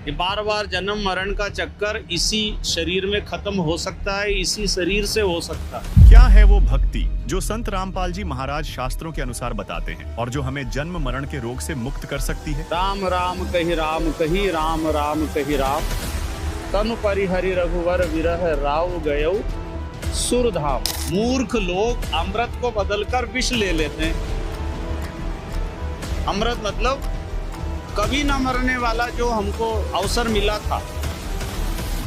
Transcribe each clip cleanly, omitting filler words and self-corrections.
ये बार बार जन्म मरण का चक्कर इसी शरीर में खत्म हो सकता है, इसी शरीर से हो सकता है। क्या है वो भक्ति जो संत रामपाल जी महाराज शास्त्रों के अनुसार बताते हैं और जो हमें जन्म मरण के रोग से मुक्त कर सकती है? राम राम कही राम कही, राम राम कही राम, तनु परिहरि रघुवर विरह राव गयौ सुरधाम। मूर्ख लोग अमृत को बदलकर विष ले लेते हैं। अमृत मतलब कभी न मरने वाला जो हमको अवसर मिला था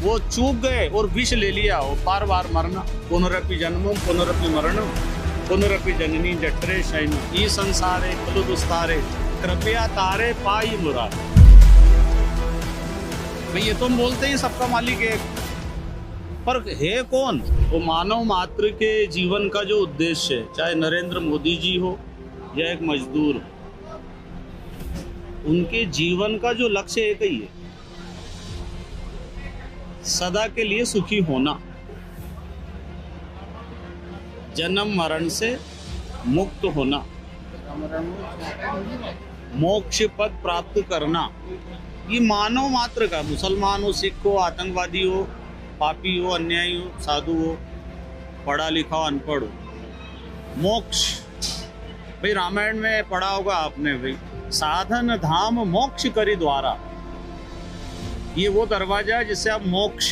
वो चूक गए और विष ले लिया। वो बार बार मरना, पुनरपि जन्मम पुनरपि मरणम पुनरपि जननी जठरे शयनम, ई संसारे खलु दुस्तारे कृपया तारे पाई मुराद। भाई ये तो हम बोलते हैं सबका मालिक है, पर है कौन? वो मानव मात्र के जीवन का जो उद्देश्य है, चाहे नरेंद्र मोदी जी हो या एक मजदूर हो, उनके जीवन का जो लक्ष्य एक ही है, सदा के लिए सुखी होना, जन्म मरण से मुक्त होना, मोक्ष पद प्राप्त करना। ये मानव मात्र का, मुसलमान हो, सिख हो, आतंकवादी हो, पापी हो, अन्यायी हो, साधु हो, पढ़ा लिखा हो, अनपढ़ हो, मोक्ष। भाई रामायण में पढ़ा होगा आपने, भाई साधन धाम मोक्ष करी द्वारा। ये वो दरवाजा है जिससे आप मोक्ष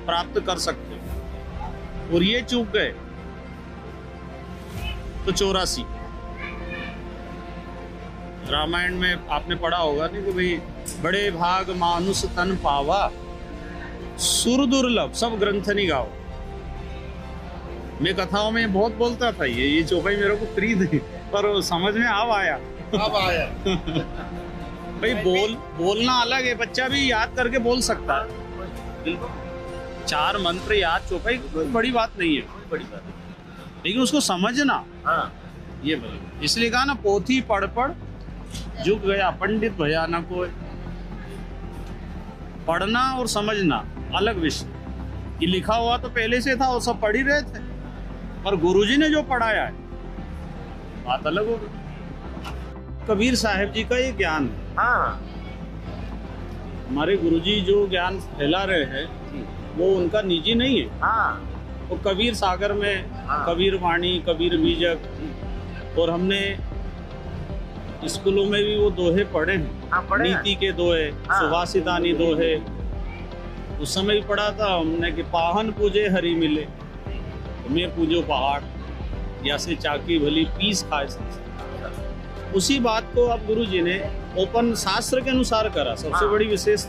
प्राप्त कर सकते हो, और ये चूक गए तो 84। रामायण में आपने पढ़ा होगा नहीं कि भाई बड़े भाग मानुष तन पावा, सुर दुर्लभ सब ग्रंथ नहीं गाओ। मैं कथाओं में बहुत बोलता था, ये चौपाई मेरे को प्रीत है, पर समझ में अब आया। भाई बोलना अलग है, बच्चा भी याद करके बोल सकता है। 4 मंत्र याद चौपाई कोई बड़ी बात नहीं है, बड़ी बात है, लेकिन उसको समझना। ये बड़ी, इसलिए कहा ना, पोथी पढ़ पढ़ झुक गया पंडित भया न कोई। पढ़ना और समझना अलग विषय। ये लिखा हुआ तो पहले से था, वो सब पढ़ ही रहे थे, पर गुरुजी ने जो पढ़ाया है बात अलग हो गई। कबीर साहब जी का ये ज्ञान है। हमारे गुरुजी जो ज्ञान फैला रहे हैं वो उनका निजी नहीं है। वो कबीर सागर में कबीर वाणी, कबीर बीजक, और हमने स्कूलों में भी वो दोहे पढ़े हैं, नीति के दोहे, सुभाषितानी दोहे। उस समय भी पढ़ा था हमने कि पाहन पूजे हरि मिले, मैं पूजो पहाड़, या से चाकी भली पीस खाए संसार। उसी बात को अब गुरु जी ने ओपन शास्त्र के अनुसार करा। सबसे बड़ी विशेषता